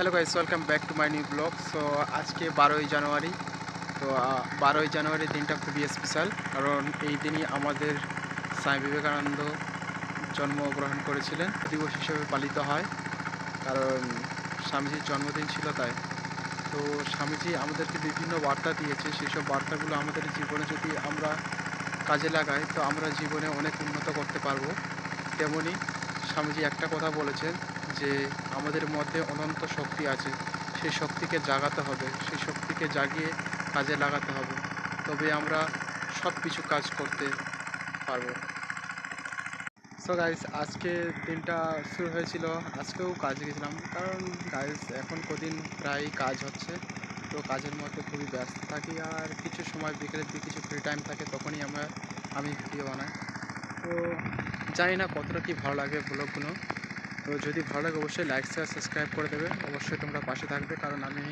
Hello guys, welcome back to my new blog. So আজকে 12ই জানুয়ারি। তো 12ই জানুয়ারি দিনটা খুবই স্পেশাল, কারণ এই দিনই আমাদের স্বামী বিবেকানন্দ জন্মগ্রহণ করেছিলেন। দিবস হিসেবে পালিত হয়, কারণ স্বামীজির জন্মদিন ছিল তাই। তো স্বামীজি আমাদেরকে বিভিন্ন বার্তা দিয়েছে, সেসব বার্তাগুলো আমাদের জীবনে যদি আমরা কাজে লাগাই তো আমরা জীবনে অনেক উন্নত করতে পারবো। তেমনি স্বামীজি একটা কথা বলেছেন যে আমাদের মধ্যে অনন্ত শক্তি আছে, সেই শক্তিকে জাগাতে হবে, সেই শক্তিকে জাগিয়ে কাজে লাগাতে হবে, তবে আমরা সব কিছু কাজ করতে পারবো। সো গাইস, আজকে দিনটা শুরু হয়েছিল, আজকেও কাজে গেছিলাম, কারণ গাইস এখন কদিন প্রায় কাজ হচ্ছে, তো কাজের মধ্যে খুবই ব্যস্ত থাকি। আর কিছু সময় বিকেলের দিকে কিছু ফ্রি টাইম থাকে, তখনই আমি ভিডিও বানাই। তো জানি না কতটা কি ভালো লাগে ব্লগগুলো। তো যদি ভালো লাগে অবশ্যই লাইক শেয়ার সাবস্ক্রাইব করে দেবে, অবশ্যই তোমরা পাশে থাকবে, কারণ আমি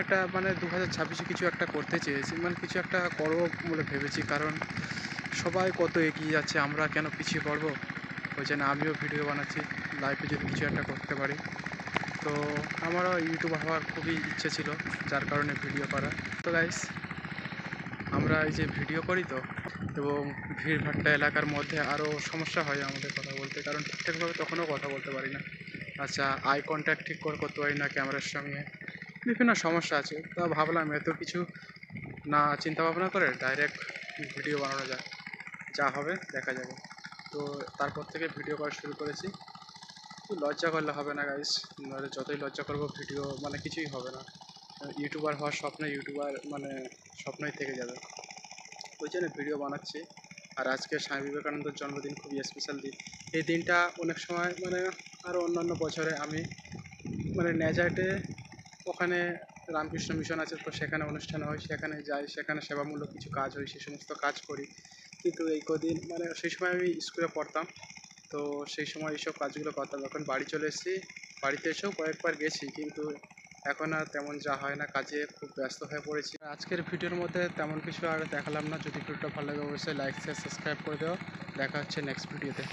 একটা 2026-এ কিছু একটা করতে চেয়েছি, কিছু একটা করবো বলে ভেবেছি। কারণ সবাই কত এগিয়ে যাচ্ছে, আমরা কেন পিছিয়ে পড়বো? ওই জন্য আমিও ভিডিও বানাচ্ছি, লাইফে যদি কিছু একটা করতে পারি। তো আমারও ইউটিউবার হওয়ার খুবই ইচ্ছে ছিল, যার কারণে ভিডিও করা। তো গাইস, আমরা এই যে ভিডিও করি তো, এবং ভিড়ভাট্টা এলাকার মধ্যে আরও সমস্যা হয় আমাদের কথা বলতে, কারণ ঠিকঠাকভাবে তখনও কথা বলতে পারি না। আচ্ছা, আই কন্ট্যাক্ট ঠিক করে করতে পারি না ক্যামেরার সঙ্গে, বিভিন্ন সমস্যা আছে। তা ভাবলাম এত কিছু না চিন্তা ভাবনা করে ডাইরেক্ট ভিডিও বানানো যায়, যা হবে দেখা যাবে। তো তারপর থেকে ভিডিও করা শুরু করেছি। লজ্জা করলে হবে না গাইস, নাহলে যতই লজ্জা করবো ভিডিও কিছুই হবে না। ইউটিউবার হওয়ার স্বপ্ন, ইউটিউবার স্বপ্নই থেকে যাবে। ওই জন্য ভিডিও বানাচ্ছি। আর আজকে স্বামী বিবেকানন্দের জন্মদিন, খুবই স্পেশাল দিন। এই দিনটা অনেক সময় আরও অন্যান্য বছরে আমি নেজাটে, ওখানে রামকৃষ্ণ মিশন আছে, তো সেখানে অনুষ্ঠান হয়, সেখানে যাই, সেখানে সেবামূলক কিছু কাজ হয়, সেই সমস্ত কাজ করি। কিন্তু এই কদিন সেই সময় আমি স্কুলে পড়তাম, তো সেই সময় এইসব কাজগুলো করতাম। এখন বাড়ি চলে এসেছি, বাড়িতে এসেও কয়েকবার গেছি, কিন্তু এখন আর তেমন যা হয় না, কাজে খুব ব্যস্ত হয়ে পড়েছি। আজকের ভিডিওর মধ্যে তেমন কিছু আর দেখালাম না। যদি ভিডিওটা ভালো লাগে অবশ্যই লাইক শেয়ার সাবস্ক্রাইব করে দেওয়া। দেখা হচ্ছে নেক্সট ভিডিওতে।